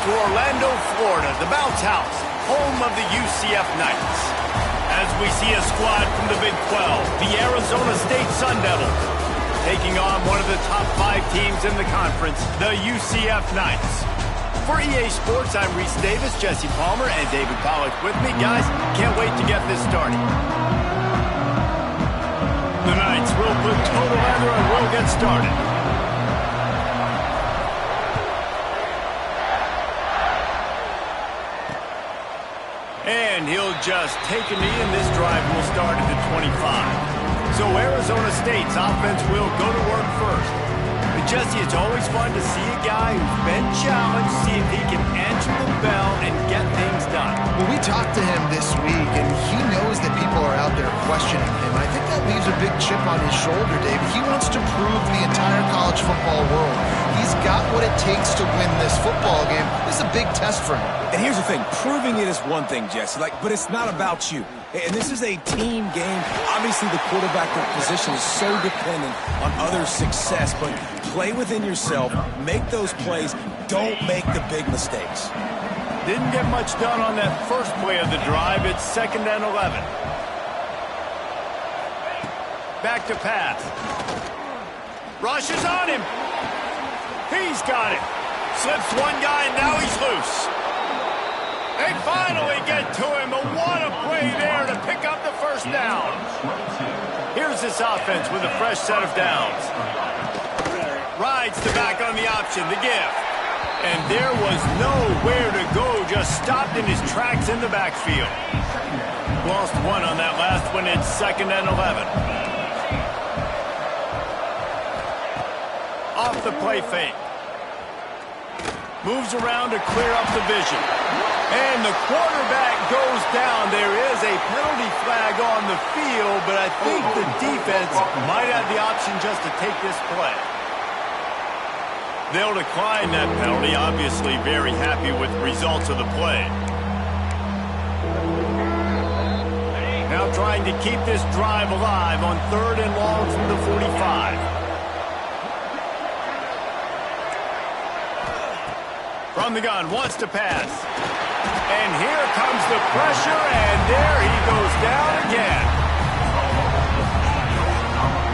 to Orlando, Florida, the bounce house, home of the UCF Knights. As we see a squad from the Big 12, the Arizona State Sun Devils, taking on one of the top 5 teams in the conference, the UCF Knights. For EA Sports, I'm Reese Davis, Jesse Palmer, and David Pollack with me. Guys, can't wait to get this started. The Knights will put toe together and we'll get started. And he'll just take a knee, and this drive will start at the 25. So Arizona State's offense will go to work first. But Jesse, it's always fun to see a guy who's been challenged, see if he can answer the bell and get things done. Well, we talked to him this week, and he knows that people are out there questioning him. I think that leaves a big chip on his shoulder, David. He wants to prove the entire college football world he's got what it takes to win this football game. This is a big test for him. And here's the thing, proving it is one thing, Jesse, but it's not about you. And this is a team game. Obviously, the quarterback position is so dependent on others' success, but play within yourself, make those plays, don't make the big mistakes. Didn't get much done on that first play of the drive. It's 2nd and 11. Back to pass. Rushes on him. He's got it. Slips one guy, and now he's loose. They finally get to him, but what a play there to pick up the first down. Here's this offense with a fresh set of downs. Rides the back on the option, the give. And there was nowhere to go, just stopped in his tracks in the backfield. Lost one on that last one. It's 2nd and 11. Off the play fake. Moves around to clear up the vision. And the quarterback goes down. There is a penalty flag on the field, but I think the defense might have the option just to take this play. They'll decline that penalty. Obviously very happy with the results of the play. Now trying to keep this drive alive on 3rd and long from the 45. From the gun, wants to pass. And here comes the pressure, and there he goes down again.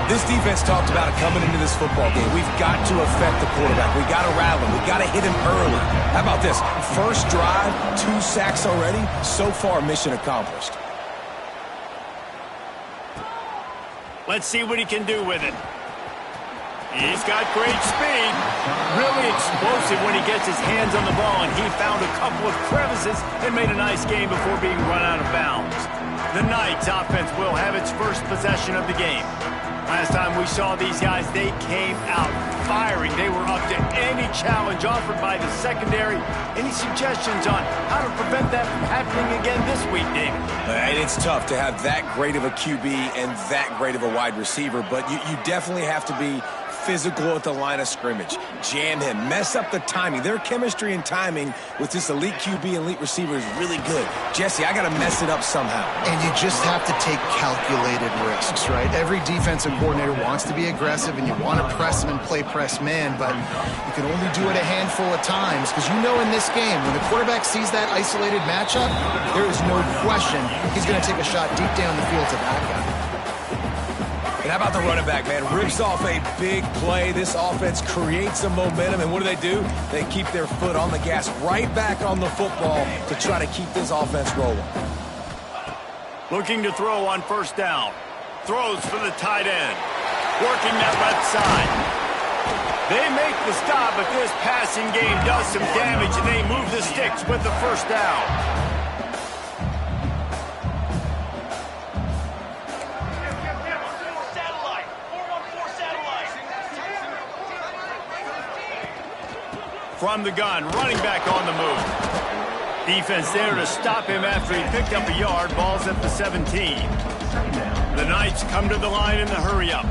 This defense talked about it coming into this football game. We've got to affect the quarterback. We've got to rattle him. We've got to hit him early. How about this? First drive, 2 sacks already. So far, mission accomplished. Let's see what he can do with it. He's got great speed. Really explosive when he gets his hands on the ball, and he found a couple of crevices and made a nice game before being run out of bounds. The Knights offense will have its first possession of the game. Last time we saw these guys, they came out firing. They were up to any challenge offered by the secondary. Any suggestions on how to prevent that from happening again this week, David? And it's tough to have that great of a QB and that great of a wide receiver, but you definitely have to be physical at the line of scrimmage. Jam him. Mess up the timing. Their chemistry and timing with this elite QB and elite receiver is really good. Jesse, I got to mess it up somehow. And you just have to take calculated risks, right? Every defensive coordinator wants to be aggressive, and you want to press him and play press man, but you can only do it a handful of times, because you know in this game, when the quarterback sees that isolated matchup, there is no question he's going to take a shot deep down the field to that guy. And how about the running back, man? Rips off a big play. This offense creates some momentum, and what do? They keep their foot on the gas right back on the football to try to keep this offense rolling. Looking to throw on 1st down. Throws for the tight end. Working that left side. They make the stop, but this passing game does some damage, and they move the sticks with the 1st down. From the gun, running back on the move. Defense there to stop him after he picked up a yard. Ball's at the 17. The Knights come to the line in the hurry-up.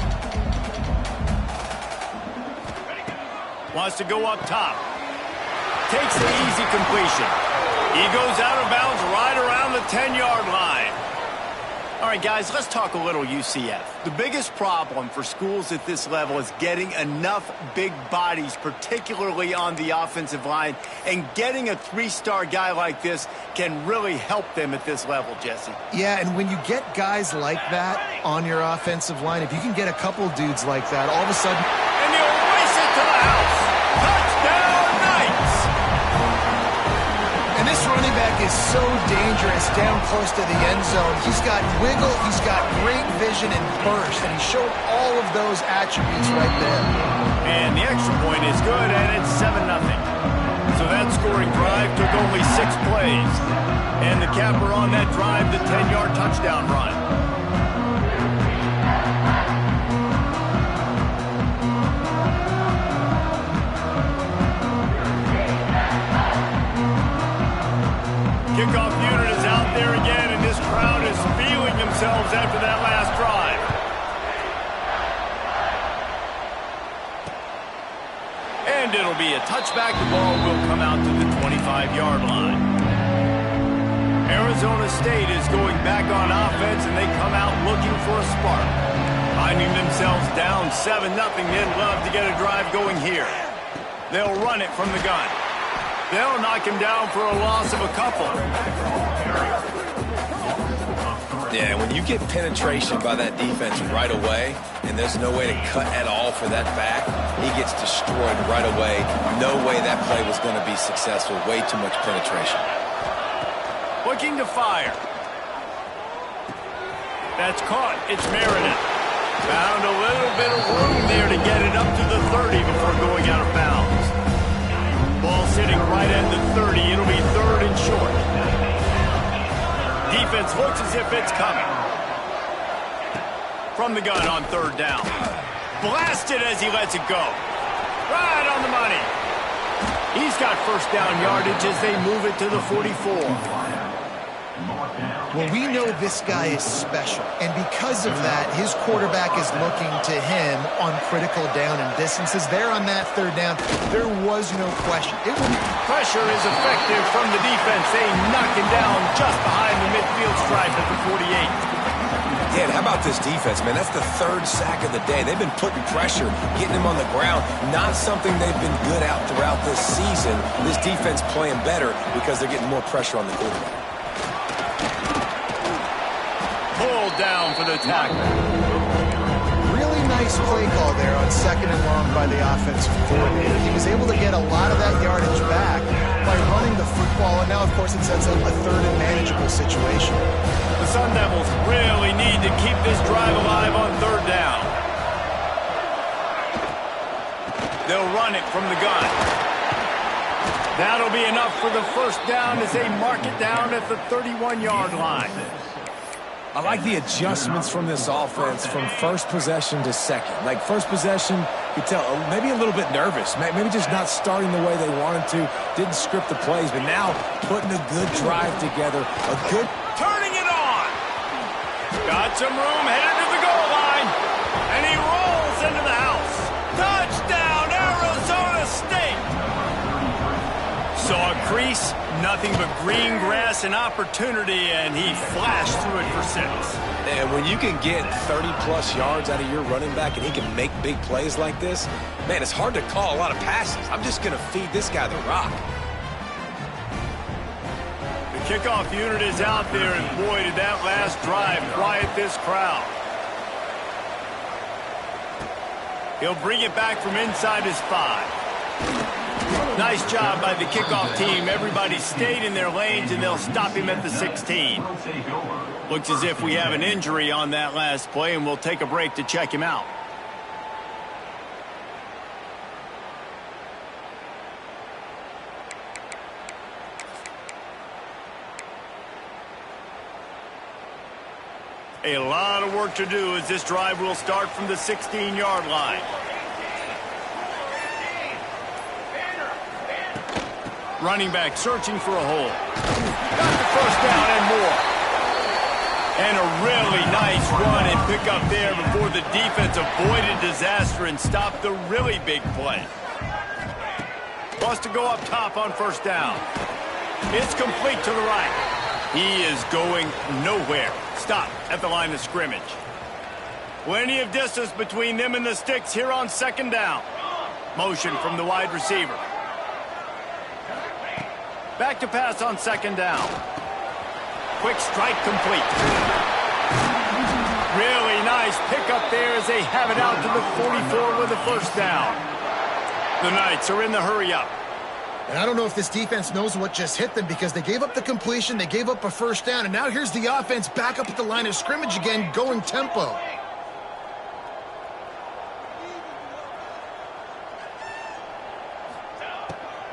Wants to go up top. Takes an easy completion. He goes out of bounds right around the 10-yard line. All right, guys, let's talk a little UCF. The biggest problem for schools at this level is getting enough big bodies, particularly on the offensive line, and getting a three-star guy like this can really help them at this level, Jesse. Yeah, and when you get guys like that on your offensive line, if you can get a couple dudes like that, all of a sudden... And he'll race it to the house. Touchdown, Knights! And this running back is so dangerous down close to the end zone. He's got wiggle, he's got great vision and burst, and he showed all of those attributes right there. And the extra point is good, and it's 7-0. So that scoring drive took only 6 plays. And the capper on that drive, the 10-yard touchdown run. Kickoff unit is out there again, and this crowd is feeling themselves after that last drive. And it'll be a touchback. The ball will come out to the 25-yard line. Arizona State is going back on offense, and they come out looking for a spark. Finding themselves down 7-0, they'd love to get a drive going here. They'll run it from the gun. They'll knock him down for a loss of a couple. Yeah, when you get penetration by that defense right away, and there's no way to cut at all for that back, he gets destroyed right away. No way that play was going to be successful. Way too much penetration. Looking to fire. That's caught. It's Meredith. Found a little bit of room there to get it up to the 30 before going out of bounds. Ball sitting right at the 30. It'll be 3rd and short. Defense looks as if it's coming. From the gun on 3rd down. Blasted as he lets it go. Right on the money. He's got first down yardage as they move it to the 44. Well, we know this guy is special, and because of that, his quarterback is looking to him on critical down and distances. There on that 3rd down, there was no question. Pressure is effective from the defense. They knock him down just behind the midfield stripe at the 48. Yeah, and how about this defense, man? That's the 3rd sack of the day. They've been putting pressure, getting him on the ground. Not something they've been good at throughout this season. This defense playing better because they're getting more pressure on the quarterback. Pulled down for the tackle. Really nice play call there on 2nd and long by the offensive coordinator. He was able to get a lot of that yardage back by running the football, and now, of course, it sets up a 3rd and manageable situation. The Sun Devils really need to keep this drive alive on 3rd down. They'll run it from the gun. That'll be enough for the first down as they mark it down at the 31-yard line. I like the adjustments from this offense from first possession to second. Like first possession, you tell maybe a little bit nervous, maybe just not starting the way they wanted to, didn't script the plays, but now putting a good drive together, a good... Turning it on! Got some room, headed to the goal line, and he rolls into the house. Touchdown, Arizona State! Saw a crease, nothing but green grass and opportunity, and he flashed through it for 6. And when you can get 30-plus yards out of your running back and he can make big plays like this, man, it's hard to call a lot of passes. I'm just going to feed this guy the rock. The kickoff unit is out there, and boy, did that last drive quiet this crowd. He'll bring it back from inside his 5. Nice job by the kickoff team. Everybody stayed in their lanes, and they'll stop him at the 16. Looks as if we have an injury on that last play, and we'll take a break to check him out. A lot of work to do as this drive will start from the 16-yard line. Running back searching for a hole. Got the first down and more. And a really nice run and pick up there before the defense avoided disaster and stopped the really big play. Wants to go up top on first down. It's complete to the right. He is going nowhere. Stop at the line of scrimmage. Plenty of distance between them and the sticks here on second down. Motion from the wide receiver. Back to pass on second down. Quick strike complete. Really nice pickup there as they have it out to the 44 with a first down. The Knights are in the hurry-up. And I don't know if this defense knows what just hit them because they gave up the completion, they gave up a first down, and now here's the offense back up at the line of scrimmage again, going tempo.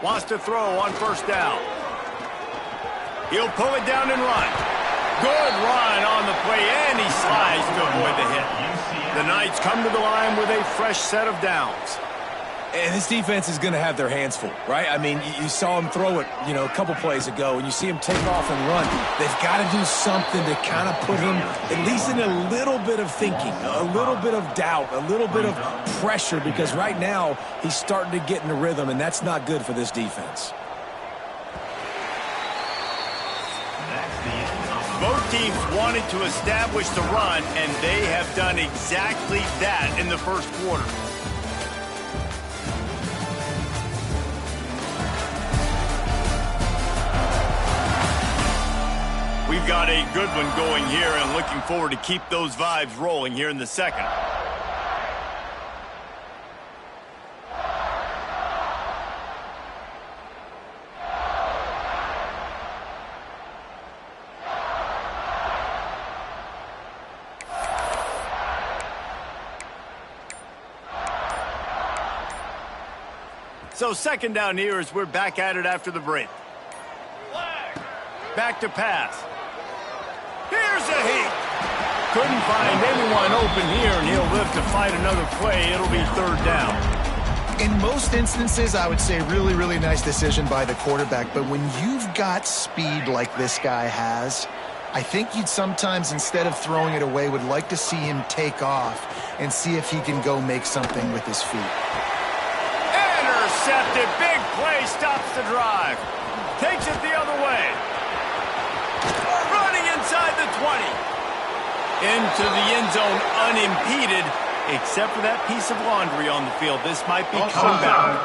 Wants to throw on first down. He'll pull it down and run. Good run on the play, and he slides to avoid the hit. The Knights come to the line with a fresh set of downs. And this defense is going to have their hands full, right? I mean, you saw him throw it, a couple plays ago, and you see him take off and run. They've got to do something to kind of put him at least in a little bit of thinking, a little bit of doubt, a little bit of pressure, because right now he's starting to get in the rhythm, and that's not good for this defense. Both teams wanted to establish the run, and they have done exactly that in the first quarter. We've got a good one going here and looking forward to keep those vibes rolling here in the second. So second down here as we're back at it after the break. Back to pass. Here's a heat. Couldn't find anyone open here, and he'll live to fight another play. It'll be third down. In most instances, I would say really, really nice decision by the quarterback. But when you've got speed like this guy has, I think you'd sometimes, instead of throwing it away, would like to see him take off and see if he can go make something with his feet. Intercepted. Big play stops the drive. Takes it the other way. Running inside the 20. Into the end zone unimpeded, except for that piece of laundry on the field. This might be coming back.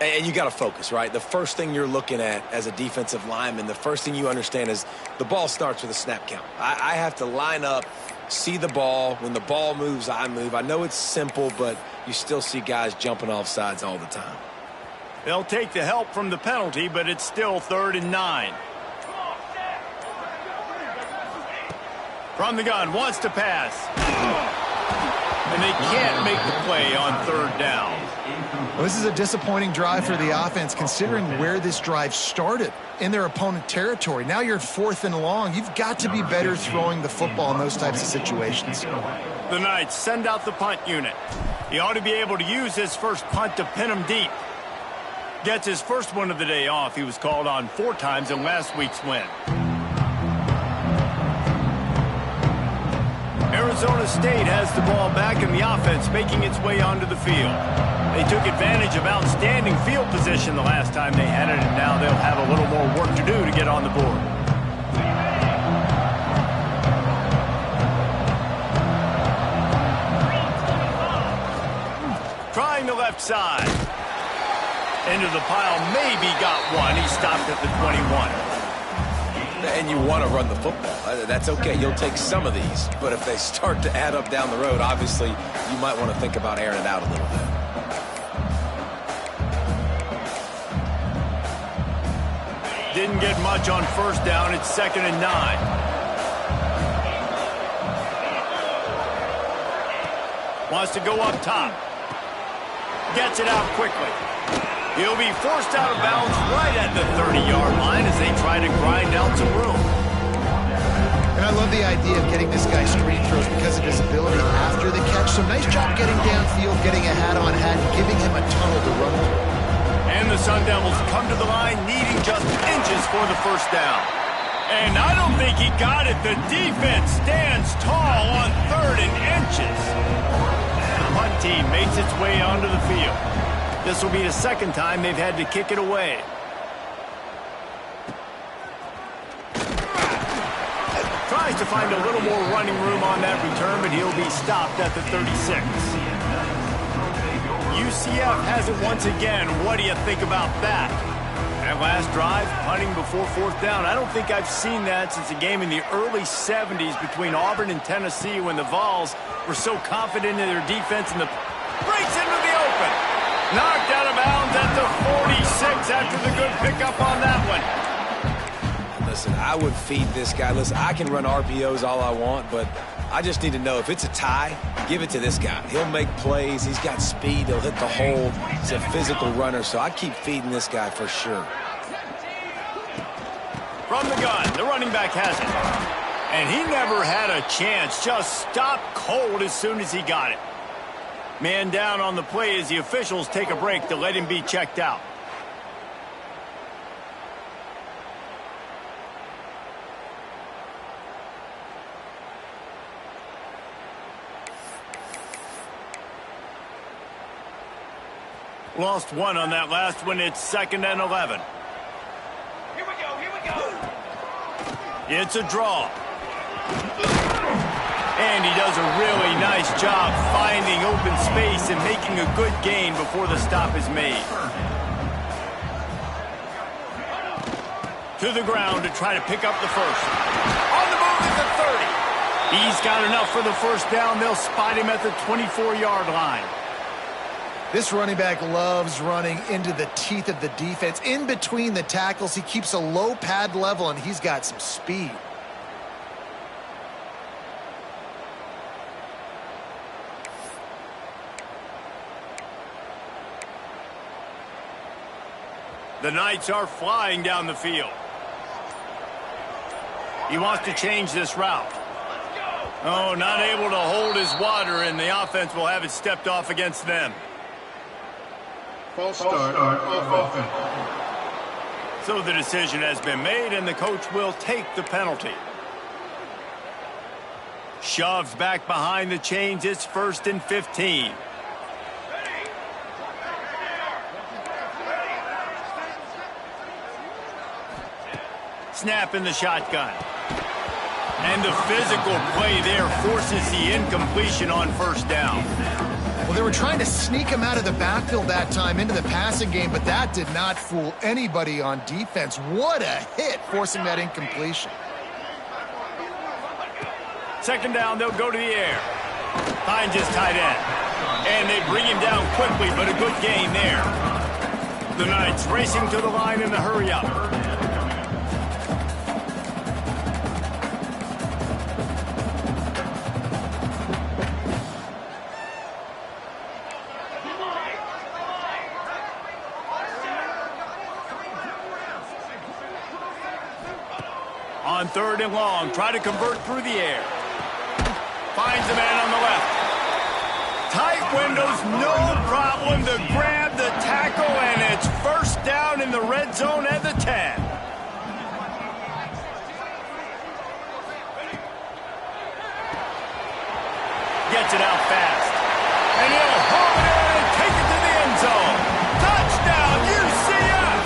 And you got to focus, right? The first thing you're looking at as a defensive lineman, the first thing you understand is the ball starts with a snap count. I have to line up, see the ball. When the ball moves, I move. I know it's simple, but you still see guys jumping off sides all the time. They'll take the help from the penalty, but it's still 3rd and 9. From the gun, wants to pass. And they can't make the play on 3rd down. Well, this is a disappointing drive for the offense, considering where this drive started, in their opponent territory. Now you're 4th and long. You've got to be better throwing the football in those types of situations. The Knights send out the punt unit. He ought to be able to use his first punt to pin him deep. Gets his first one of the day off. He was called on 4 times in last week's win. Arizona State has the ball back in the offense, making its way onto the field. They took advantage of outstanding field position the last time they had it, and now they'll have a little more work to do to get on the board. Trying the left side. Into the pile, maybe got one. He stopped at the 21. And you want to run the football. That's okay. You'll take some of these. But if they start to add up down the road, obviously, you might want to think about airing it out a little bit. Didn't get much on first down. It's 2nd and 9. Wants to go up top. Gets it out quickly. He'll be forced out of bounds right at the 30-yard line as they try to grind out some room. And I love the idea of getting this guy screen throws because of his ability after the catch. So nice job getting downfield, getting a hat-on-hat, giving him a tunnel to run through. And the Sun Devils come to the line needing just inches for the first down. And I don't think he got it. The defense stands tall on 3rd and inches. The punt team makes its way onto the field. This will be the second time they've had to kick it away. Tries to find a little more running room on that return, but he'll be stopped at the 36. UCF has it once again. What do you think about that? That last drive, punting before fourth down. I don't think I've seen that since a game in the early 70s between Auburn and Tennessee when the Vols were so confident in their defense and the breaks into the open. Knocked out of bounds at the 46 after the good pickup on that one. Listen, I would feed this guy. Listen, I can run RPOs all I want, but I just need to know if it's a tie, give it to this guy. He'll make plays. He's got speed. He'll hit the hole. He's a physical runner, so I keep feeding this guy for sure. From the gun, the running back has it. And he never had a chance. Just stopped cold as soon as he got it. Man down on the play as the officials take a break to let him be checked out. Lost one on that last one. It's 2nd and 11. Here we go. It's a draw. And he does a really nice job finding open space and making a good gain before the stop is made. To the ground to try to pick up the first. On the move at the 30. He's got enough for the first down. They'll spot him at the 24-yard line. This running back loves running into the teeth of the defense. In between the tackles, he keeps a low pad level, and he's got some speed. The Knights are flying down the field. He wants to change this route. Oh, not able to hold his water, and the offense will have it stepped off against them. False start off offense. So the decision has been made, and the coach will take the penalty. Shoves back behind the chains. It's 1st and 15. Snap in the shotgun. And the physical play there forces the incompletion on first down. Well, they were trying to sneak him out of the backfield that time into the passing game, but that did not fool anybody on defense. What a hit, forcing that incompletion. 2nd down, they'll go to the air. Finds his tight end. And they bring him down quickly, but a good gain there. The Knights racing to the line in the hurry-up. On 3rd and long, try to convert through the air. Finds the man on the left. Tight windows, no problem to grab the tackle, and it's first down in the red zone at the 10. Gets it out fast. And he'll hold it in and take it to the end zone. Touchdown, UCF!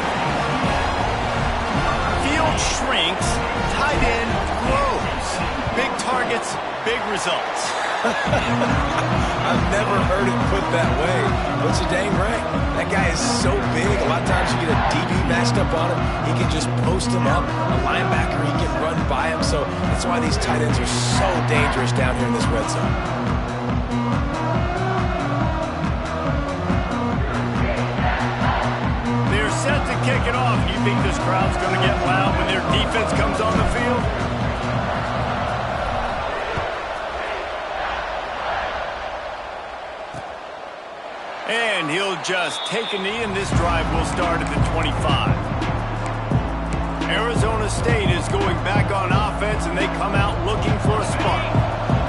Field shrinks. Tight end grows. Big targets, big results. I've never heard it put that way, but you're dang right. That guy is so big. A lot of times you get a DB matched up on him. He can just post him up. A linebacker, he can run by him. So that's why these tight ends are so dangerous down here in this red zone. They're set to kick it off. You think this crowd's going to get loud when their defense comes on the field? And he'll just take a knee, and this drive will start at the 25. Arizona State is going back on offense, and they come out looking for a spark.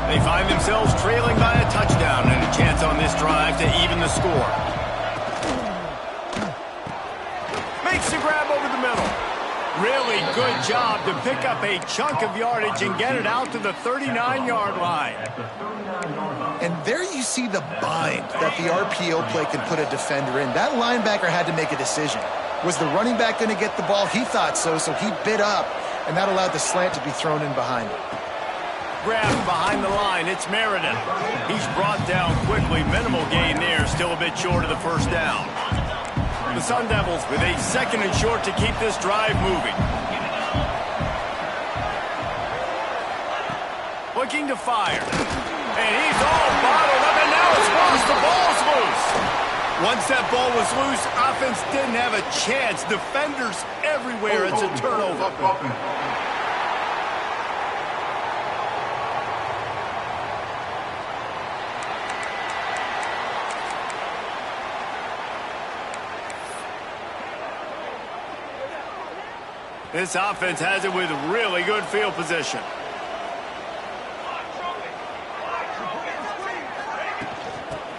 They find themselves trailing by a touchdown and a chance on this drive to even the score. Makes the grab over the middle. Really good job to pick up a chunk of yardage and get it out to the 39-yard line. And there you see the bind that the RPO play can put a defender in. That linebacker had to make a decision. Was the running back going to get the ball? He thought so, so he bit up, and that allowed the slant to be thrown in behind him. Grabbed behind the line, it's Meredith. He's brought down quickly. Minimal gain there, still a bit short of the first down. The Sun Devils with a 2nd and short to keep this drive moving. Looking to fire. And he's all bottled up, and now it's lost. The ball's loose. Once that ball was loose, offense didn't have a chance. Defenders everywhere. It's a turnover. This offense has it with really good field position.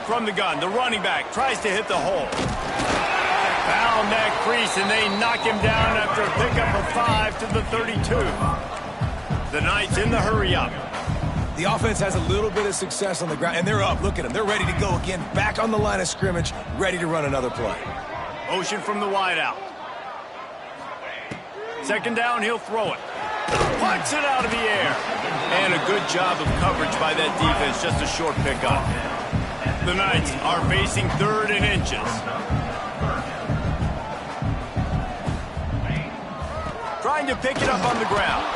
From the gun, the running back tries to hit the hole. Found that crease, and they knock him down after a pickup of 5 to the 32. The Knights in the hurry-up. The offense has a little bit of success on the ground, and they're up. Look at them. They're ready to go again. Back on the line of scrimmage, ready to run another play. Motion from the wideout. 2nd down, he'll throw it. Punts it out of the air. And a good job of coverage by that defense, just a short pickup. The Knights are facing 3rd and inches. Trying to pick it up on the ground.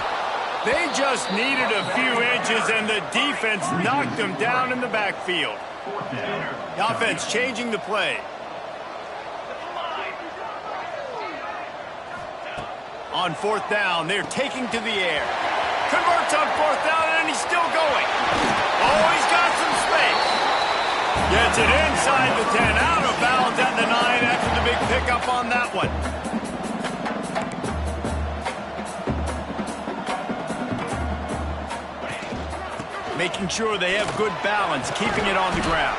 They just needed a few inches, and the defense knocked them down in the backfield. The offense changing the play. On 4th down, they're taking to the air. Converts on 4th down, and he's still going. Oh, he's got some space. Gets it inside the 10, out of bounds at the 9 after the big pickup on that one. Making sure they have good balance, keeping it on the ground.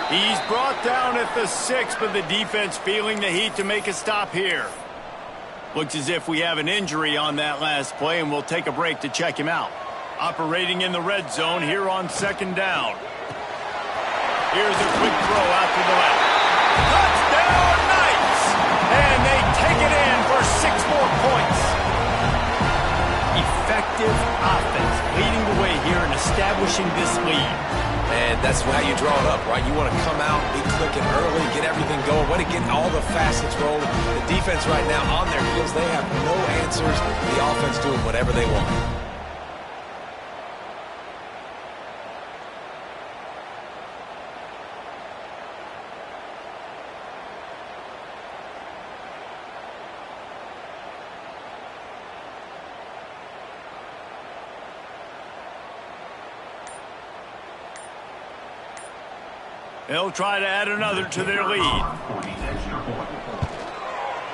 He's brought down at the 6, but the defense feeling the heat to make a stop here. Looks as if we have an injury on that last play, and we'll take a break to check him out. Operating in the red zone here on 2nd down. Here's a quick throw out to the left. Touchdown, Knights! And they take it in for 6 more points. Effective offense leading the way here and establishing this lead. And that's how you draw it up, right? You want to come out, be clicking early, get everything going, want to get all the facets rolling. The defense right now on their heels, they have no answers. The offense doing whatever they want. They'll try to add another to their lead.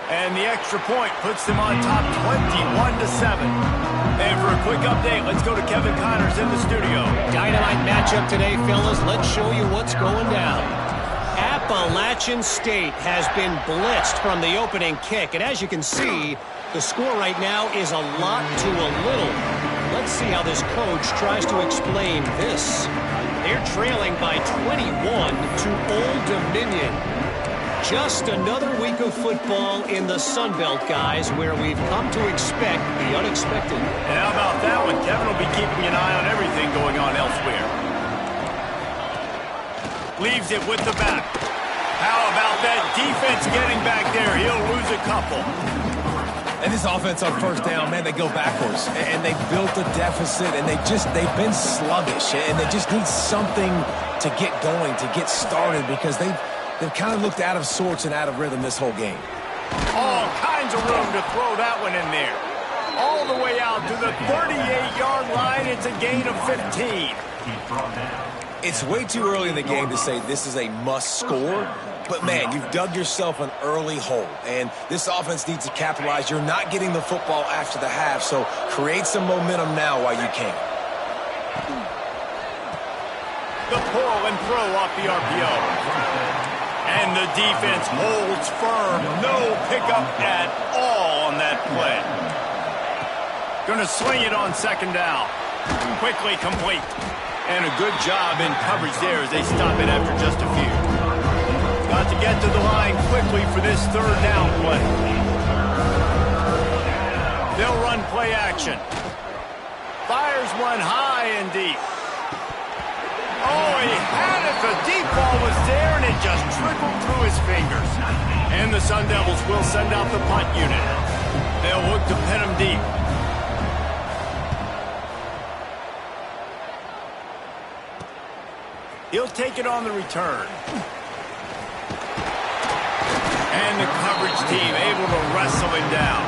And the extra point puts them on top 21-7. And for a quick update, let's go to Kevin Connors in the studio. Dynamite matchup today, fellas. Let's show you what's going down. Appalachian State has been blitzed from the opening kick. And as you can see, the score right now is a lot to a little. Let's see how this coach tries to explain this. They're trailing by 21 to Old Dominion. Just another week of football in the Sun Belt, guys, where we've come to expect the unexpected. And how about that one? Kevin will be keeping an eye on everything going on elsewhere. Leaves it with the back. How about that defense getting back there? He'll lose a couple. And this offense on 1st down, man, they go backwards. And they built a deficit, and they've been sluggish. And they just need something to get going, to get started, because they've kind of looked out of sorts and out of rhythm this whole game. All kinds of room to throw that one in there. All the way out to the 38-yard line. It's a gain of 15. It's way too early in the game to say this is a must score. But, man, you've dug yourself an early hole, and this offense needs to capitalize. You're not getting the football after the half, so create some momentum now while you can. The pull and throw off the RPO. And the defense holds firm. No pickup at all on that that play. Gonna swing it on second down. Quickly complete. And a good job in coverage there as they stop it after just a few. Got to get to the line quickly for this third down play. They'll run play action. Fires one high and deep. Oh, he had it. The deep ball was there, and it just trickled through his fingers. And the Sun Devils will send out the punt unit. They'll look to pin him deep. He'll take it on the return. And the coverage team able to wrestle him down.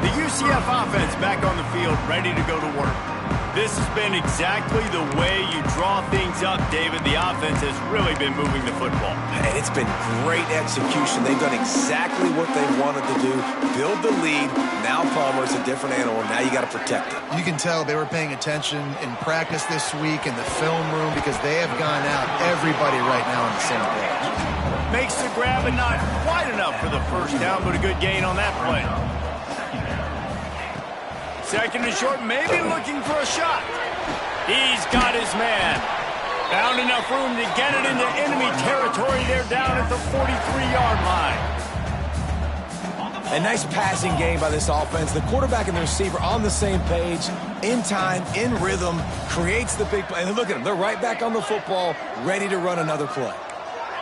The UCF offense back on the field, ready to go to work. This has been exactly the way you draw things up, David. The offense has really been moving the football. And it's been great execution. They've done exactly what they wanted to do. Build the lead. Now Palmer's a different animal. Now you got to protect it. You can tell they were paying attention in practice this week in the film room because they have gone out, everybody right now on the same page. Makes the grab and not quite enough for the first down, but a good gain on that play. Second and short, maybe looking for a shot. He's got his man. Found enough room to get it into enemy territory. They're down at the 43-yard line. A nice passing game by this offense. The quarterback and the receiver on the same page, in time, in rhythm, creates the big play. And look at them. They're right back on the football, ready to run another play.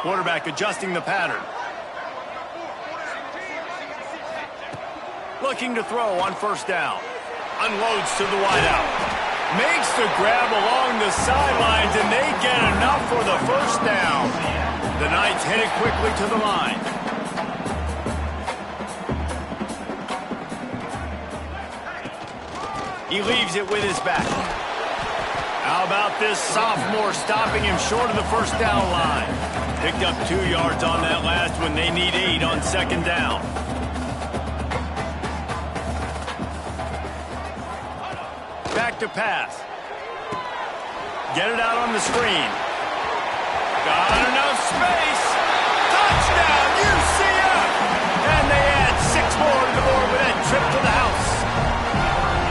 Quarterback adjusting the pattern. Looking to throw on first down. Unloads to the wideout. Makes the grab along the sidelines, and they get enough for the first down. The Knights hit it quickly to the line. He leaves it with his back. How about this sophomore stopping him short of the first down line? Picked up 2 yards on that last one. They need 8 on second down. Back to pass. Get it out on the screen. Got enough space. Touchdown, UCF! And they add 6 more to the board with that trip to the house.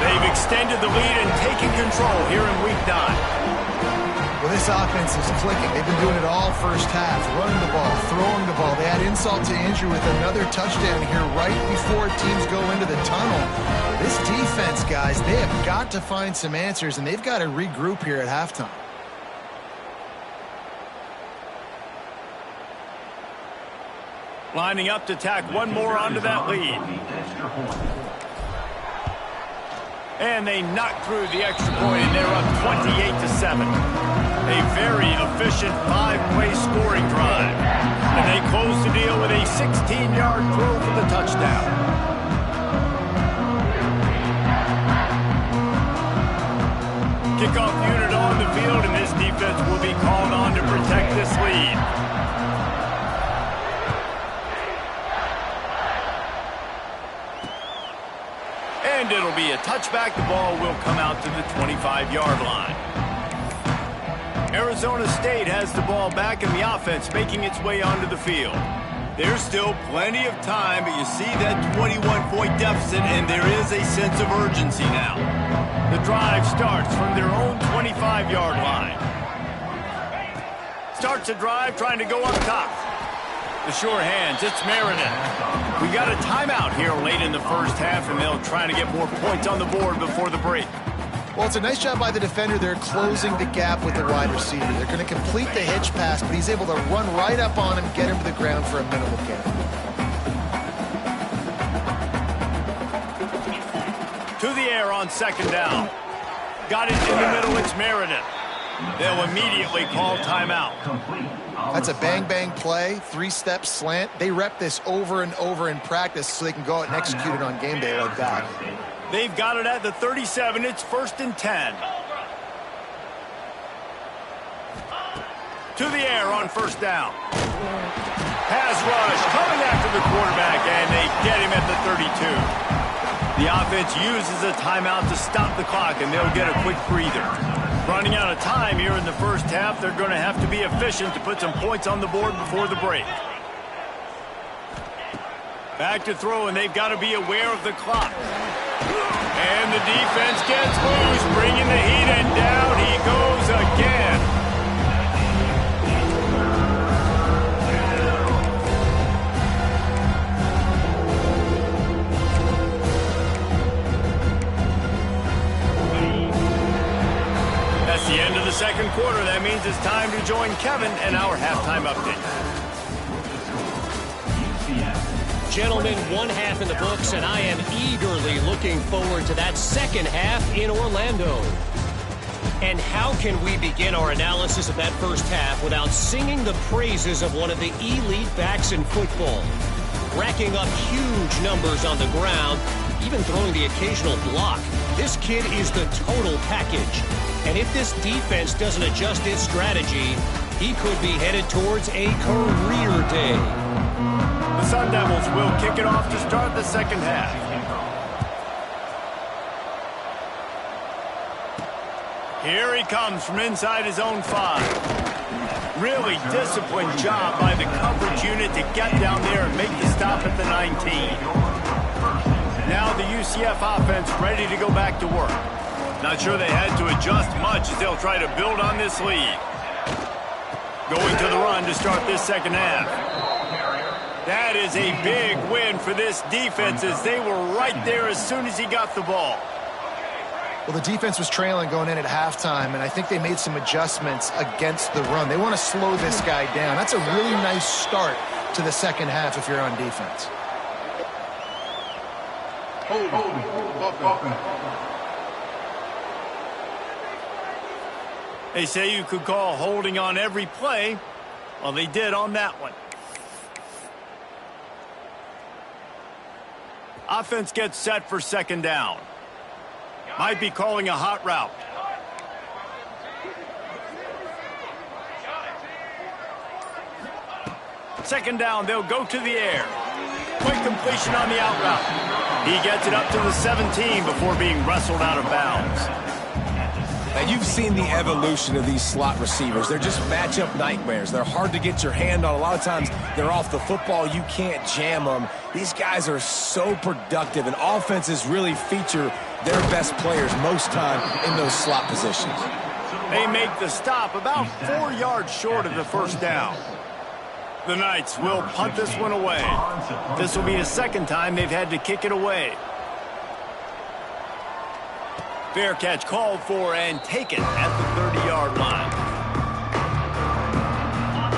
They've extended the lead and taken control here in week 9. Well, this offense is clicking. They've been doing it all first half, running the ball, throwing the ball. They add insult to injury with another touchdown here right before teams go into the tunnel. This defense, guys, they have got to find some answers, and they've got to regroup here at halftime. Lining up to tack one more onto that lead. And they knock through the extra point, and they're up 28-7. A very efficient 5-play scoring drive. And they close the deal with a 16-yard throw for the touchdown. Kickoff unit on the field, and this defense will be called on to protect this lead. And it'll be a touchback. The ball will come out to the 25-yard line. Arizona State has the ball back, and the offense making its way onto the field. There's still plenty of time, but you see that 21-point deficit, and there is a sense of urgency now. The drive starts from their own 25-yard line. Starts a drive trying to go up top. The sure hands, it's Meredith. We got a timeout here late in the first half, and they'll try to get more points on the board before the break. Well, it's a nice job by the defender. They're closing the gap with the wide receiver. They're going to complete the hitch pass, but he's able to run right up on him, get him to the ground for a minimal gain. To the air on second down. Got it in the middle, it's Meredith. They'll immediately call timeout. That's a bang-bang play, 3-step slant. They rep this over and over in practice so they can go out and execute it on game day like that. They've got it at the 37. It's 1st and 10. To the air on first down. Pass rush coming after the quarterback, and they get him at the 32. The offense uses a timeout to stop the clock, and they'll get a quick breather. Running out of time here in the first half, they're going to have to be efficient to put some points on the board before the break. Back to throw, and they've got to be aware of the clock. And the defense gets loose, bringing the heat, and down he goes again. That's the end of the second quarter. That means it's time to join Kevin and our halftime update. Gentlemen, one half in the books, and I am eagerly looking forward to that second half in Orlando. And how can we begin our analysis of that first half without singing the praises of one of the elite backs in football? Racking up huge numbers on the ground, even throwing the occasional block. This kid is the total package. And if this defense doesn't adjust its strategy, he could be headed towards a career day. The Sun Devils will kick it off to start the second half. Here he comes from inside his own 5. Really disciplined job by the coverage unit to get down there and make the stop at the 19. Now the UCF offense ready to go back to work. Not sure they had to adjust much as they'll try to build on this lead. Going to the run to start this second half. That is a big win for this defense as they were right there as soon as he got the ball. Well, the defense was trailing going in at halftime, and I think they made some adjustments against the run. They want to slow this guy down. That's a really nice start to the second half if you're on defense. They say you could call holding on every play. Well, they did on that one. Offense gets set for second down. Might be calling a hot route. Second down, they'll go to the air. Quick completion on the out route. He gets it up to the 17 before being wrestled out of bounds. Now, you've seen the evolution of these slot receivers. They're just matchup nightmares. They're hard to get your hand on. A lot of times, they're off the football. You can't jam them. These guys are so productive, and offenses really feature their best players most time in those slot positions. They make the stop about 4 yards short of the first down. The Knights will punt this one away. This will be the second time they've had to kick it away. Fair catch called for and taken at the 30-yard line.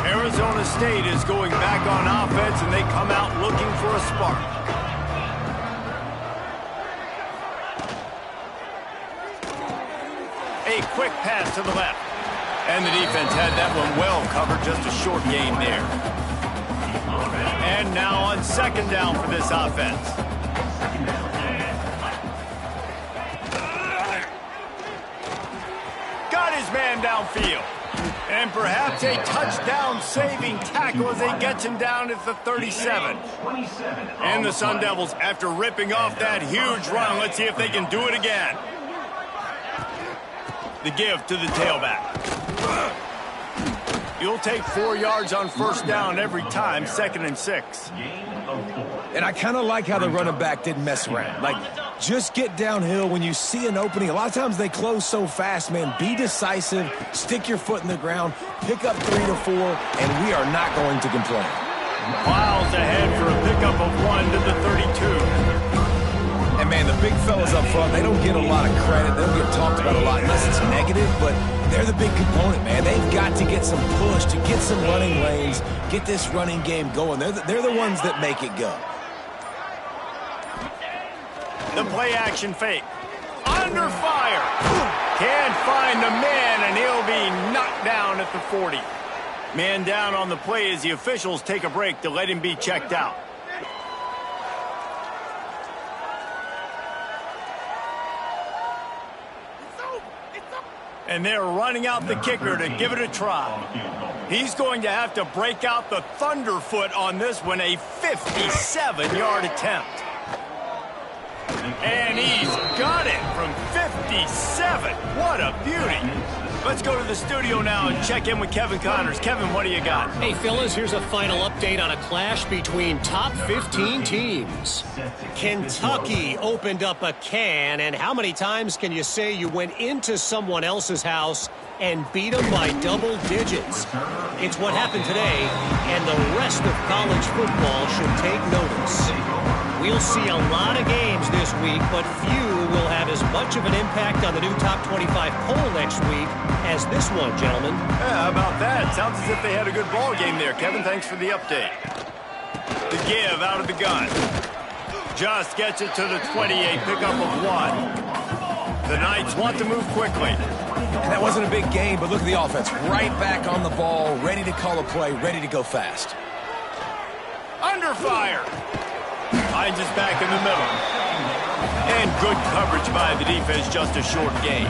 Arizona State is going back on offense, and they come out looking for a spark. A quick pass to the left. And the defense had that one well covered, just a short gain there. And now on second down for this offense. Got his man downfield. And perhaps a touchdown-saving tackle as they get him down at the 37. And the Sun Devils, after ripping off that huge run, let's see if they can do it again. The give to the tailback. You'll take 4 yards on first down every time, 2nd and 6. And I kind of like how the running back didn't mess around. Like, just get downhill when you see an opening. A lot of times they close so fast, man. Be decisive, stick your foot in the ground, pick up 3 to 4, and we are not going to complain. Miles ahead for a pickup of 1 to the 32. And, man, the big fellas up front, they don't get a lot of credit. They don't get talked about a lot unless it's negative, but they're the big component, man. They've got to get some push, to get some running lanes, get this running game going. They're the ones that make it go. The play-action fake. Under fire. Can't find the man, and he'll be knocked down at the 40. Man down on the play as the officials take a break to let him be checked out. And they're running out the kicker to give it a try. He's going to have to break out the thunderfoot on this one, a 57-yard attempt. And he's got it from 57. What a beauty. Let's go to the studio now and check in with Kevin Connors. Kevin, what do you got? Hey, fellas, here's a final update on a clash between top 15 teams. Kentucky opened up a can, and how many times can you say you went into someone else's house and beat them by double digits? It's what happened today, and the rest of college football should take notice. We'll see a lot of games this week, but few will have as much of an impact on the new top 25 poll next week as this one, gentlemen. Yeah, how about that? Sounds as if they had a good ball game there. Kevin, thanks for the update. The give out of the gun. Just gets it to the 28, pickup of 1. The Knights want to move quickly. And that wasn't a big game, but look at the offense. Right back on the ball, ready to call a play, ready to go fast. Under fire. Finds us back in the middle. And good coverage by the defense, just a short gain.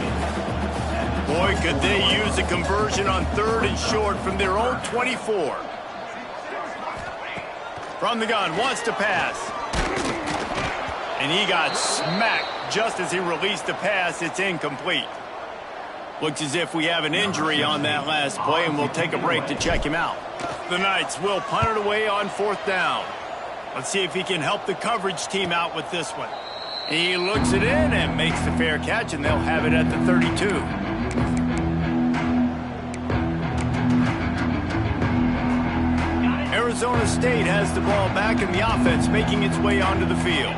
Boy, could they use a conversion on 3rd and short from their own 24. From the gun, wants to pass. And he got smacked just as he released the pass. It's incomplete. Looks as if we have an injury on that last play, and we'll take a break to check him out. The Knights will punt it away on 4th down. Let's see if he can help the coverage team out with this one. He looks it in and makes the fair catch, and they'll have it at the 32. Arizona State has the ball back, and the offense making its way onto the field.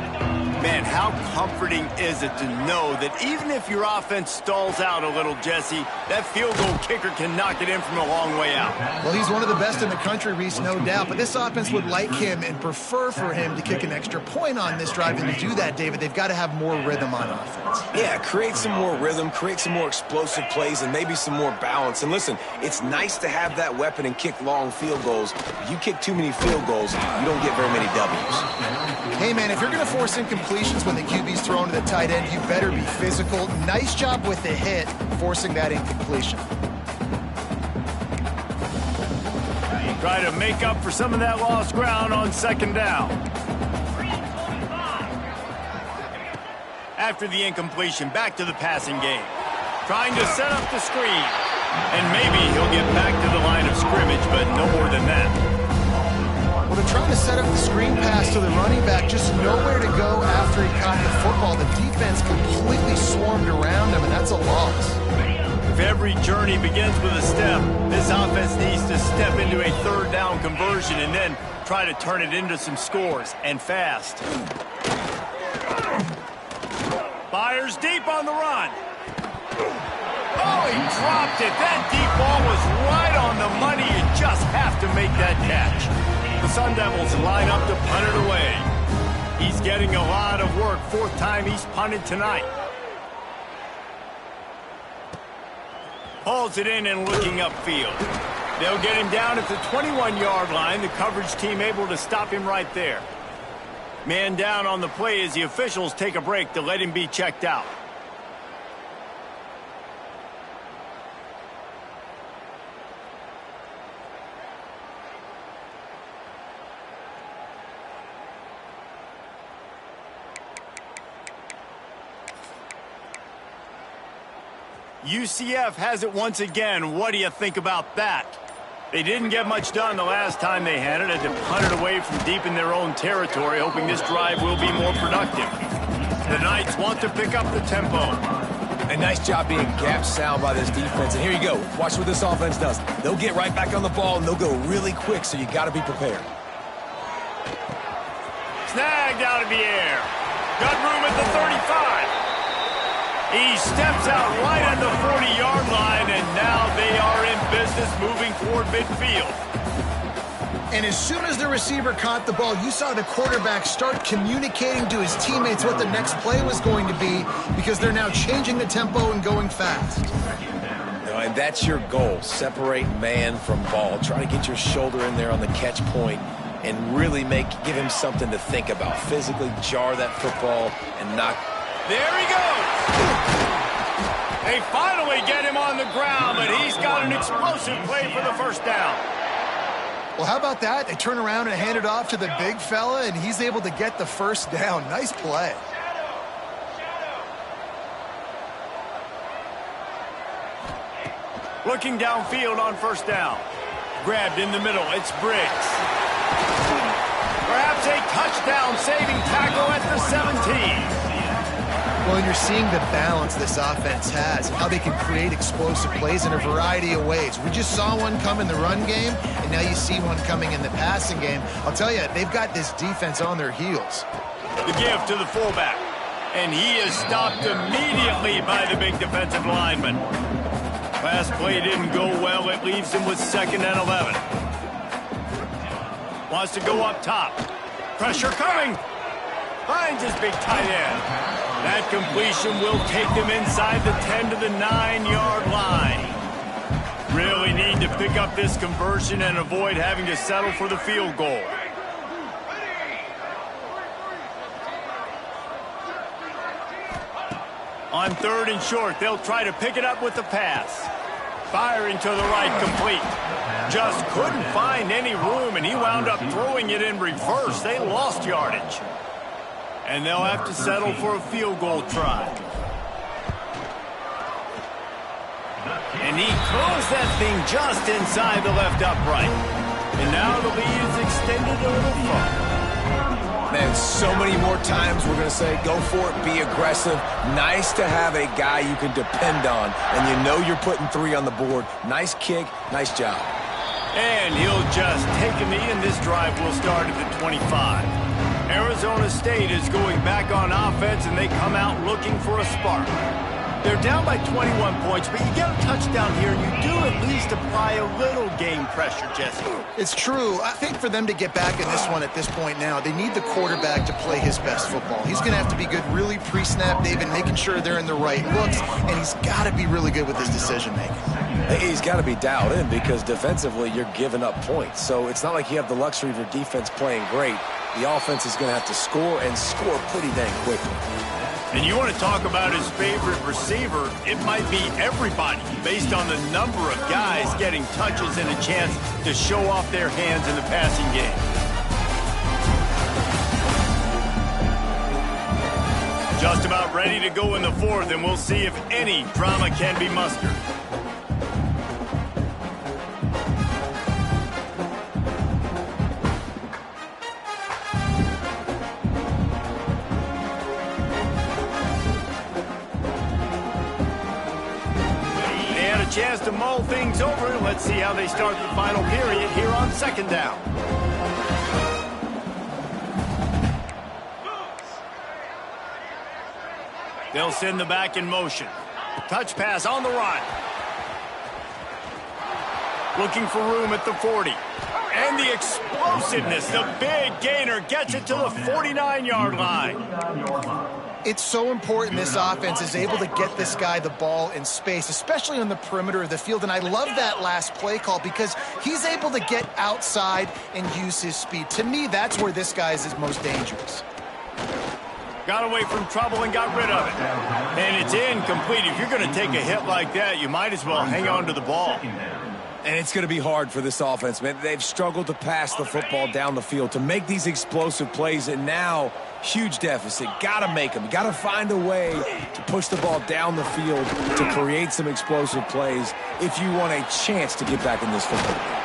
Man, how comforting is it to know that even if your offense stalls out a little, Jesse, that field goal kicker can knock it in from a long way out. Well, he's one of the best in the country, Reese, no doubt. But this offense would like him and prefer for him to kick an extra point on this drive. And to do that, David, they've got to have more rhythm on offense. Yeah, create some more rhythm, create some more explosive plays, and maybe some more balance. And listen, it's nice to have that weapon and kick long field goals. If you kick too many field goals, you don't get very many W's. Hey, man, if you're going to force incompletions when the QB's thrown to the tight end, you better be physical. Nice job with the hit, forcing that incompletion. Try to make up for some of that lost ground on 2nd down. After the incompletion, back to the passing game. Trying to set up the screen. And maybe he'll get back to the line of scrimmage, but no more than that. Well, they're trying to set up the screen pass to the running back, just nowhere to go after he caught the football. The defense completely swarmed around him, and that's a loss. If every journey begins with a step, this offense needs to step into a 3rd down conversion and then try to turn it into some scores, and fast. Fires deep on the run. Oh, he dropped it. That deep ball was right on the money. You just have to make that catch. The Sun Devils line up to punt it away. He's getting a lot of work. 4th time he's punted tonight. Hauls it in and looking upfield. They'll get him down at the 21-yard line. The coverage team able to stop him right there. Man down on the play as the officials take a break to let him be checked out. UCF has it once again. What do you think about that? They didn't get much done the last time they had it. Had to punt it away from deep in their own territory, hoping this drive will be more productive. The Knights want to pick up the tempo. A nice job being gap sound by this defense. And here you go. Watch what this offense does. They'll get right back on the ball, and they'll go really quick, so you got to be prepared. Snagged out of the air. Got room at the 35. He steps out right at the 40-yard line, and now they are in business moving toward midfield. And as soon as the receiver caught the ball, you saw the quarterback start communicating to his teammates what the next play was going to be, because they're now changing the tempo and going fast. And that's your goal. Separate man from ball. Try to get your shoulder in there on the catch point and really give him something to think about. Physically jar that football and knock. There he goes. They finally get him on the ground, but he's got an explosive play for the 1st down. Well, how about that? They turn around and hand it off to the big fella, and he's able to get the 1st down. Nice play. Looking downfield on first down. Grabbed in the middle. It's Briggs. Perhaps a touchdown-saving tackle at the 17. Well, and you're seeing the balance this offense has, how they can create explosive plays in a variety of ways. We just saw one come in the run game, and now you see one coming in the passing game. I'll tell you, they've got this defense on their heels. The give to the fullback, and he is stopped immediately by the big defensive lineman. Last play didn't go well. It leaves him with 2nd and 11. Wants to go up top. Pressure coming. Finds his big tight end. That completion will take them inside the 10 to the 9-yard line. Really need to pick up this conversion and avoid having to settle for the field goal. On 3rd and short, they'll try to pick it up with the pass. Firing to the right, complete. Just couldn't find any room, and he wound up throwing it in reverse. They lost yardage. And they'll have to settle for a field goal try. And he curls that thing just inside the left upright. And now the lead is extended a little further. Man, so many more times we're going to say, go for it, be aggressive. Nice to have a guy you can depend on, and you know you're putting 3 on the board. Nice kick, nice job. And he'll just take a knee, and this drive will start at the 25. Arizona State is going back on offense, and they come out looking for a spark. They're down by 21 points, but you get a touchdown here, and you do at least apply a little game pressure, Jesse. It's true. I think for them to get back in this one at this point now, they need the quarterback to play his best football. He's going to have to be good really pre-snap, David, making sure they're in the right looks, and he's got to be really good with his decision-making. He's got to be dialed in because defensively you're giving up points. So it's not like you have the luxury of your defense playing great. The offense is going to have to score and score pretty dang quickly. And you want to talk about his favorite receiver, it might be everybody based on the number of guys getting touches and a chance to show off their hands in the passing game. Just about ready to go in the 4th, and we'll see if any drama can be mustered. Chance to mull things over. Let's see how they start the final period here on 2nd down. They'll send the back in motion. Touch pass on the run. Looking for room at the 40. And the explosiveness, the big gainer gets it to the 49-yard line. It's so important this offense is able to get this guy the ball in space, especially on the perimeter of the field. And I love that last play call because he's able to get outside and use his speed. To me, that's where this guy is his most dangerous. Got away from trouble and got rid of it. And it's incomplete. If you're going to take a hit like that, you might as well hang on to the ball. And it's going to be hard for this offense, man. They've struggled to pass the football down the field, to make these explosive plays, and now huge deficit. Got to make them. Got to find a way to push the ball down the field to create some explosive plays if you want a chance to get back in this football game.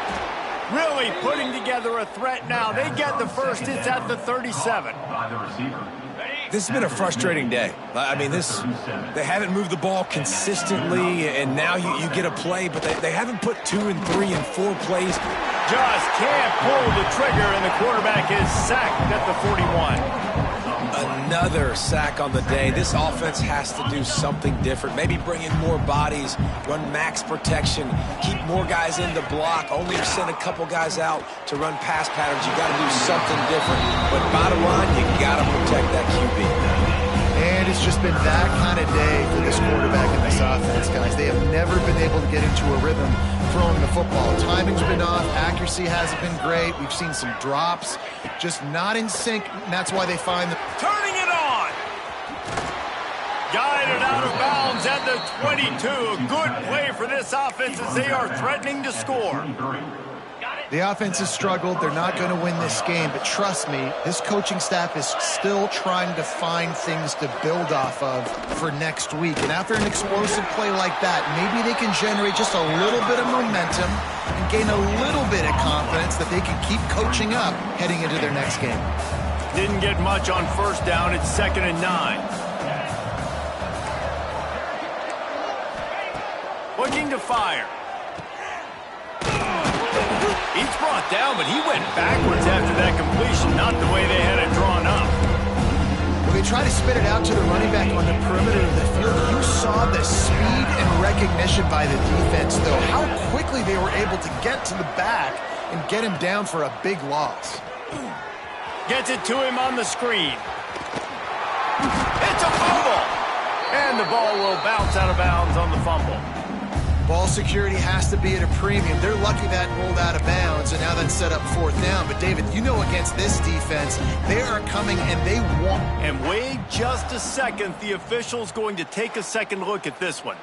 Really putting together a threat now. They get the first. It's at the 37. This has been a frustrating day. I mean, they haven't moved the ball consistently, and now you get a play, but they haven't put 2 and 3 and 4 plays. Just can't pull the trigger, and the quarterback is sacked at the 41. Another sack on the day. This offense has to do something different. Maybe bring in more bodies, run max protection, keep more guys in the block, only send a couple guys out to run pass patterns. You got to do something different. But bottom line, you got to protect that QB. And it's just been that kind of day for this quarterback and this offense, guys. They have never been able to get into a rhythm throwing the football. Timing's been off. Accuracy hasn't been great. We've seen some drops. Just not in sync, and that's why they find the... Turning it on! Guided out of bounds at the 22. A good play for this offense as they are threatening to score. Got it. The offense has struggled. They're not going to win this game, but trust me, this coaching staff is still trying to find things to build off of for next week. And after an explosive play like that, maybe they can generate just a little bit of momentum and gain a little bit of confidence that they can keep coaching up heading into their next game. Didn't get much on first down. It's 2nd and 9. Looking to fire. He's brought down, but he went backwards after that completion, not the way they had it drawn up. When they try to spit it out to the running back on the perimeter of the field, you saw the speed and recognition by the defense, though. How quickly they were able to get to the back and get him down for a big loss. Gets it to him on the screen. It's a fumble! And the ball will bounce out of bounds on the fumble. Ball security has to be at a premium. They're lucky that rolled out of bounds, and now that's set up 4th down. But, David, you know against this defense, they are coming and they want. And wait just a second. The official's going to take a second look at this one.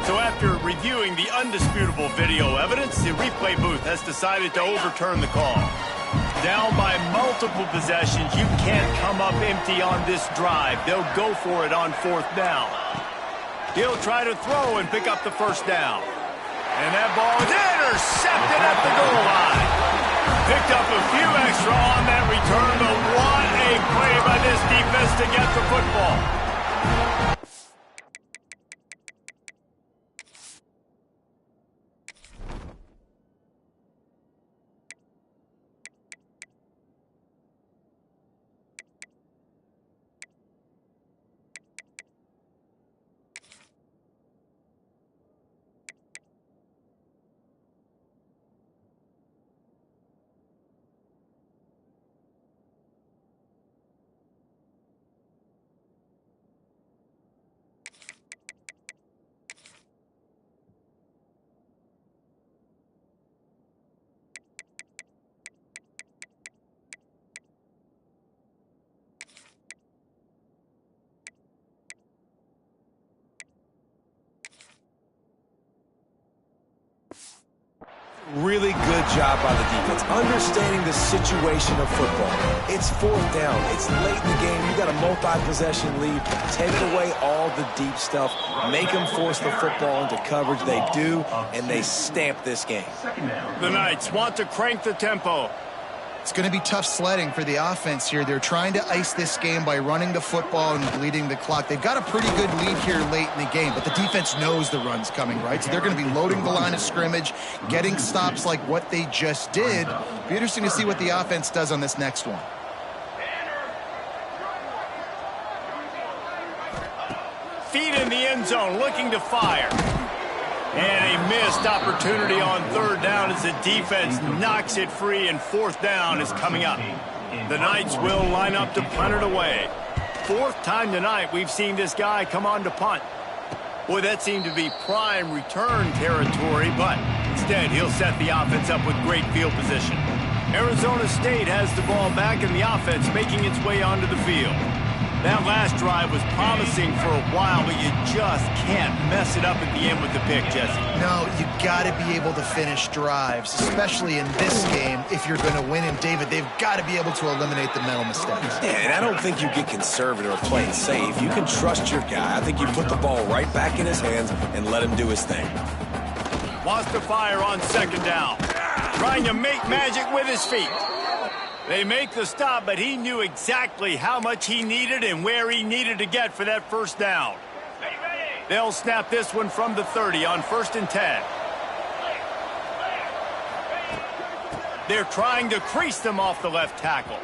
So after reviewing the undisputable video evidence, the replay booth has decided to overturn the call. Down by multiple possessions, you can't come up empty on this drive. They'll go for it on 4th down. He'll try to throw and pick up the first down. And that ball is intercepted at the goal line. Picked up a few extra on that return, but what a play by this defense to get the football. Really good job by the defense, understanding the situation of football. It's 4th down. It's late in the game. You got a multi-possession lead. Take away all the deep stuff. Make them force the football into coverage. They do, and they stamp this game. The Knights want to crank the tempo. It's going to be tough sledding for the offense here. They're trying to ice this game by running the football and bleeding the clock. They've got a pretty good lead here late in the game, but the defense knows the run's coming, right? So they're going to be loading the line of scrimmage, getting stops like what they just did. Be interesting to see what the offense does on this next one. Feet in the end zone, looking to fire. And a missed opportunity on 3rd down as the defense knocks it free, and 4th down is coming up. The Knights will line up to punt it away. 4th time tonight we've seen this guy come on to punt. Boy, that seemed to be prime return territory, but instead he'll set the offense up with great field position. Arizona State has the ball back, and the offense making its way onto the field. That last drive was promising for a while, but you just can't mess it up at the end with the pick, Jesse. No, you got to be able to finish drives, especially in this game if you're going to win. And, David, they've got to be able to eliminate the mental mistakes. Yeah, and I don't think you get conservative or play it safe. You can trust your guy. I think you put the ball right back in his hands and let him do his thing. Wants to fire on 2nd down. Trying to make magic with his feet. They make the stop, but he knew exactly how much he needed and where he needed to get for that 1st down. They'll snap this one from the 30 on 1st and 10. They're trying to crease them off the left tackle.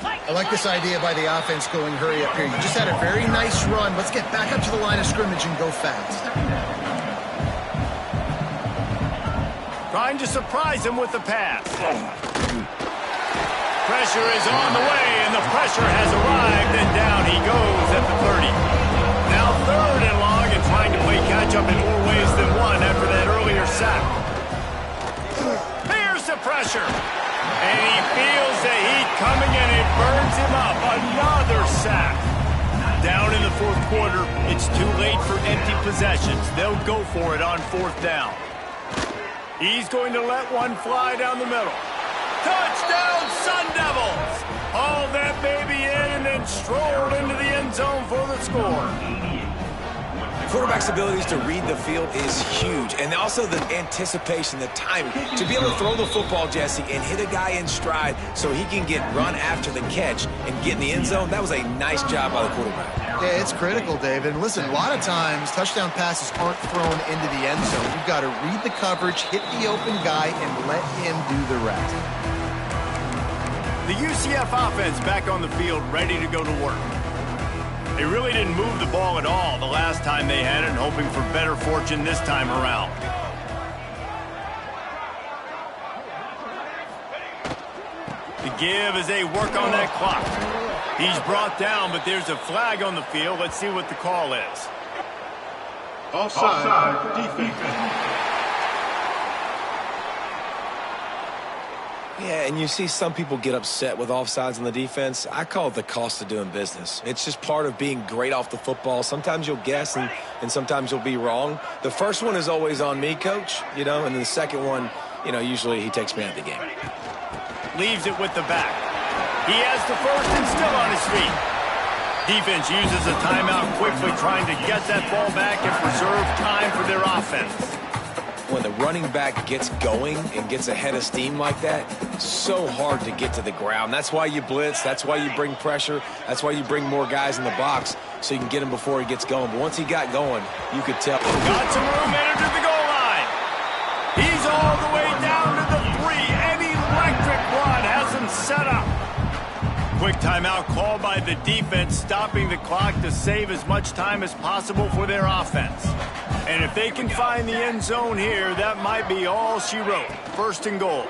I like this idea by the offense going hurry up here. You just had a very nice run. Let's get back up to the line of scrimmage and go fast. Trying to surprise him with the pass. Pressure is on the way, and the pressure has arrived, and down he goes at the 30. Now 3rd and long, and trying to play catch-up in more ways than one after that earlier sack. Here's the pressure, and he feels the heat coming, and it burns him up. Another sack. possessions. They'll go for it on 4th down. He's going to let one fly down the middle. Touchdown, Sun Devils! Hauled that baby in and then strolled into the end zone for the score. Quarterback's abilities to read the field is huge, and also the anticipation, the timing. To be able to throw the football, Jesse, and hit a guy in stride so he can get run after the catch and get in the end zone, that was a nice job by the quarterback. Yeah, it's critical, David. And listen, a lot of times touchdown passes aren't thrown into the end zone. You've got to read the coverage, hit the open guy, and let him do the rest. The UCF offense back on the field, ready to go to work. They really didn't move the ball at all the last time they had it, and hoping for better fortune this time around. The give as they work on that clock. He's brought down, but there's a flag on the field. Let's see what the call is. Offside, defense. Yeah, and you see some people get upset with offsides on the defense. I call it the cost of doing business. It's just part of being great off the football. Sometimes you'll guess and sometimes you'll be wrong. The first one is always on me, Coach, and then the second one, usually he takes me out of the game. Leaves it with the back. He has the first and still on his feet. Defense uses a timeout quickly, trying to get that ball back and preserve time for their offense. When the running back gets going and gets ahead of steam like that, it's so hard to get to the ground. That's why you blitz. That's why you bring pressure. That's why you bring more guys in the box so you can get him before he gets going. But once he got going, you could tell. Got some room, entered to the goal line. He's all the way down to the 3. An electric run has him set up. Quick timeout called by the defense, stopping the clock to save as much time as possible for their offense. And if they can find the end zone here, that might be all she wrote. 1st and goal.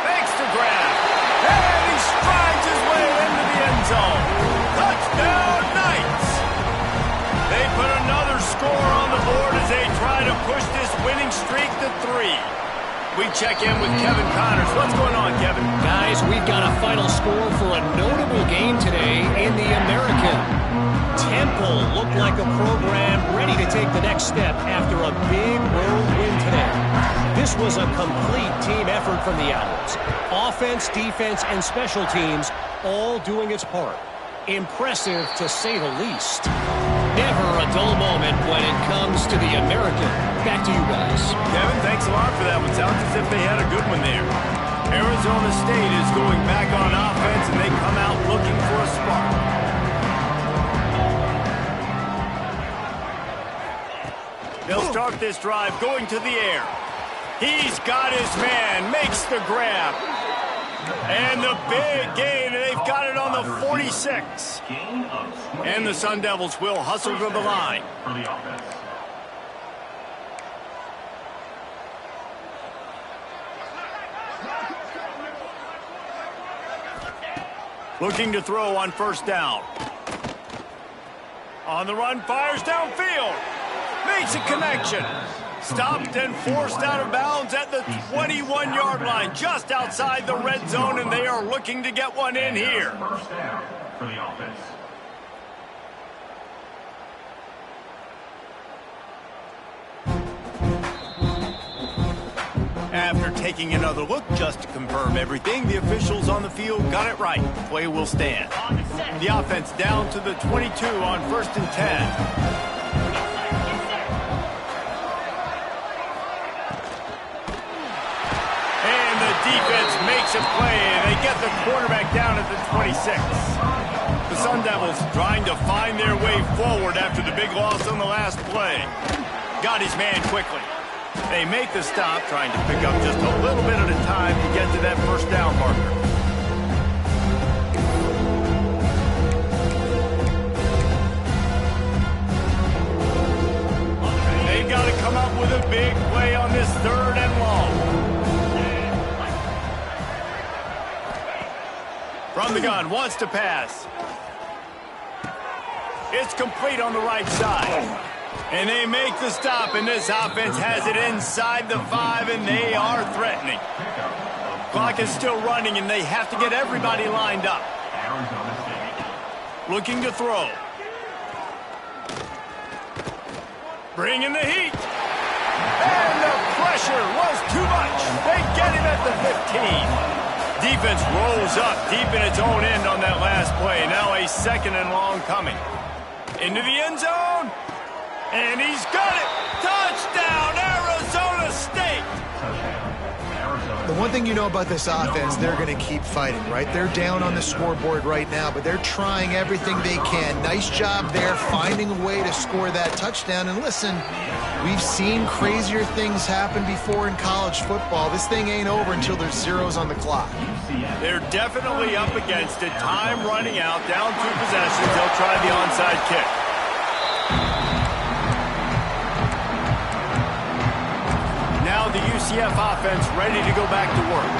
Makes the grab. And he strides his way into the end zone. Touchdown, Knights! They put another score on the board as they try to push this winning streak to 3. We check in with Kevin Connors. What's going on, Kevin? Guys, we've got a final score for a notable game today in the American. Temple looked like a program ready to take the next step after a big road win today. This was a complete team effort from the Owls. Offense, defense, and special teams all doing its part. Impressive, to say the least. Never a dull moment when it comes to the American. Back to you guys. Kevin, thanks a lot for that one. Sounds as if they had a good one there. Arizona State is going back on offense, and they come out looking for a spark. They'll start this drive going to the air. He's got his man, makes the grab. And the big gain, they've got it on the 46. And the Sun Devils will hustle to the line. Looking to throw on 1st down. On the run, fires downfield. Makes a connection. Stopped and forced out of bounds at the 21-yard line, just outside the red zone, and they are looking to get one in here. 1st down for the offense. After taking another look just to confirm everything, the officials on the field got it right. Play will stand. The offense down to the 22 on 1st and 10. Defense makes a play, and they get the quarterback down at the 26. The Sun Devils trying to find their way forward after the big loss on the last play. Got his man quickly. They make the stop, trying to pick up just a little bit at a time to get to that 1st down marker. They've got to come up with a big play on this 3rd and long. From the gun, wants to pass. It's complete on the right side. And they make the stop, and this offense has it inside the 5, and they are threatening. Clock is still running, and they have to get everybody lined up. Looking to throw. Bringing the heat. And the pressure was too much. They get him at the 15. Defense rolls up deep in its own end on that last play. Now a 2nd and long coming. Into the end zone. And he's got it. Touchdown, Arizona State. The one thing you know about this offense, they're going to keep fighting, right? They're down on the scoreboard right now, but they're trying everything they can. Nice job there, finding a way to score that touchdown. And listen, we've seen crazier things happen before in college football. This thing ain't over until there's zeros on the clock. They're definitely up against it. Time running out, down 2 possessions. They'll try the onside kick. Now the UCF offense ready to go back to work.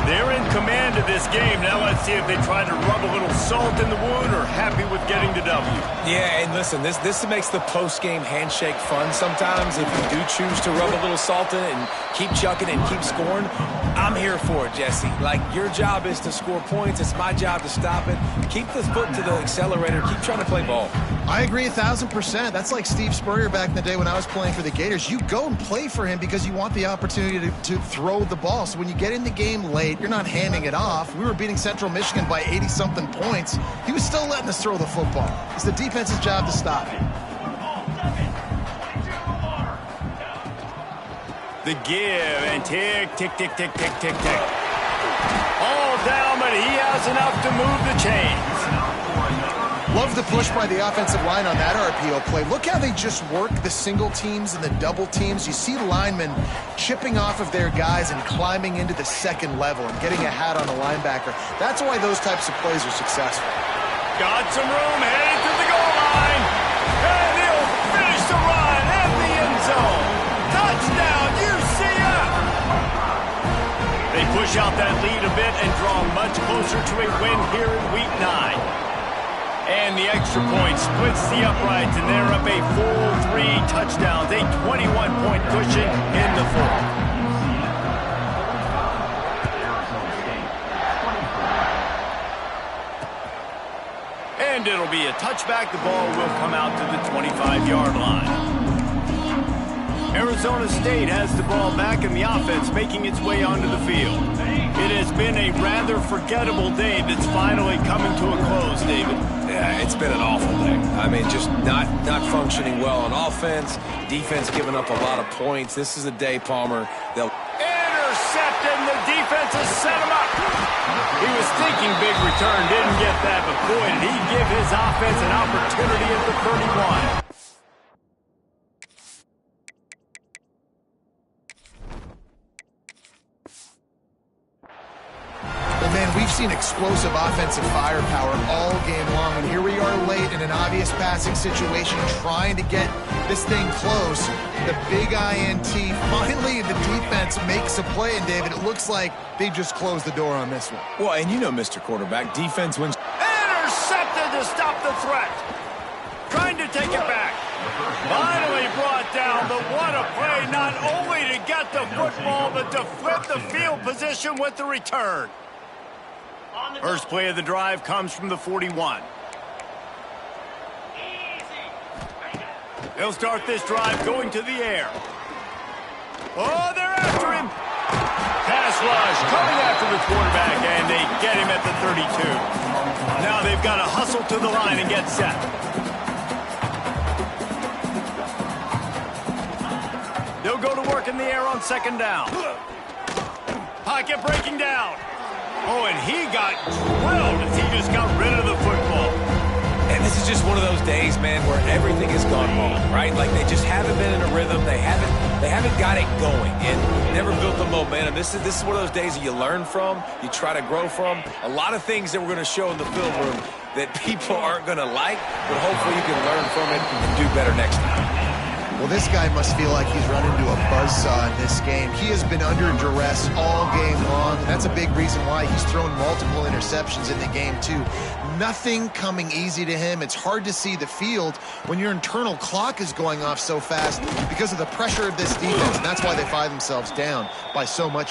They're in command of this game. Now let's see if they try to rub a little salt in the wound or happy with getting the W. Yeah, and listen, this makes the post-game handshake fun sometimes. If you do choose to rub a little salt in it and keep chucking and keep scoring, I'm here for it, Jesse. Like, your job is to score points. It's my job to stop it. Keep the foot to the accelerator. Keep trying to play ball. I agree 1,000%. That's like Steve Spurrier back in the day when I was playing for the Gators. You go and play for him because you want the opportunity to throw the ball. So when you get in the game late, you're not handing it off. We were beating Central Michigan by 80-something points. He was still letting us throw the football. It's the defense's job to stop it. The give and tick, tick, tick, tick, tick, tick, tick. All down, but he has enough to move the chains. Love the push by the offensive line on that RPO play. Look how they just work the single teams and the double teams. You see linemen chipping off of their guys and climbing into the 2nd level and getting a hat on the linebacker. That's why those types of plays are successful. Got some room, headed to the goal line. And he'll finish the run at the end zone. Touchdown, UCF! They push out that lead a bit and draw much closer to a win here in Week 9. And the extra point splits the uprights, and they're up a full 3 touchdowns, a 21-point cushion in the 4th. And it'll be a touchback. The ball will come out to the 25-yard line. Arizona State has the ball back, and the offense making its way onto the field. It has been a rather forgettable day that's finally coming to a close, David. Yeah, it's been an awful day. I mean, just not functioning well on offense. Defense giving up a lot of points. This is a day, Palmer. They'll intercepted, and the defense has set him up. He was thinking big return, didn't get that, but boy, did he give his offense an opportunity at the 31. Man, we've seen explosive offensive firepower all game long, and here we are late in an obvious passing situation trying to get this thing close. The big INT, finally the defense makes a play, and David, it looks like they just closed the door on this one. Well, and you know, Mr. Quarterback, defense wins. Intercepted to stop the threat. Trying to take it back. Finally brought down, but what a play, not only to get the football, but to flip the field position with the return. First play of the drive comes from the 41. They'll start this drive going to the air. Oh, they're after him. Pass rush coming after the quarterback, and they get him at the 32. Now they've got to hustle to the line and get set. They'll go to work in the air on 2nd down. Pocket breaking down. Oh, and he got drilled as he just got rid of the football. And this is just one of those days, man, where everything has gone wrong, right? Like they just haven't been in a rhythm. They haven't got it going and never built the momentum. This is one of those days that you learn from, you try to grow from. A lot of things that we're going to show in the film room that people aren't going to like, but hopefully you can learn from it and do better next time. Well, this guy must feel like he's run into a buzzsaw in this game. He has been under duress all game long, and that's a big reason why he's thrown multiple interceptions in the game, too. Nothing coming easy to him. It's hard to see the field when your internal clock is going off so fast because of the pressure of this defense, and that's why they find themselves down by so much.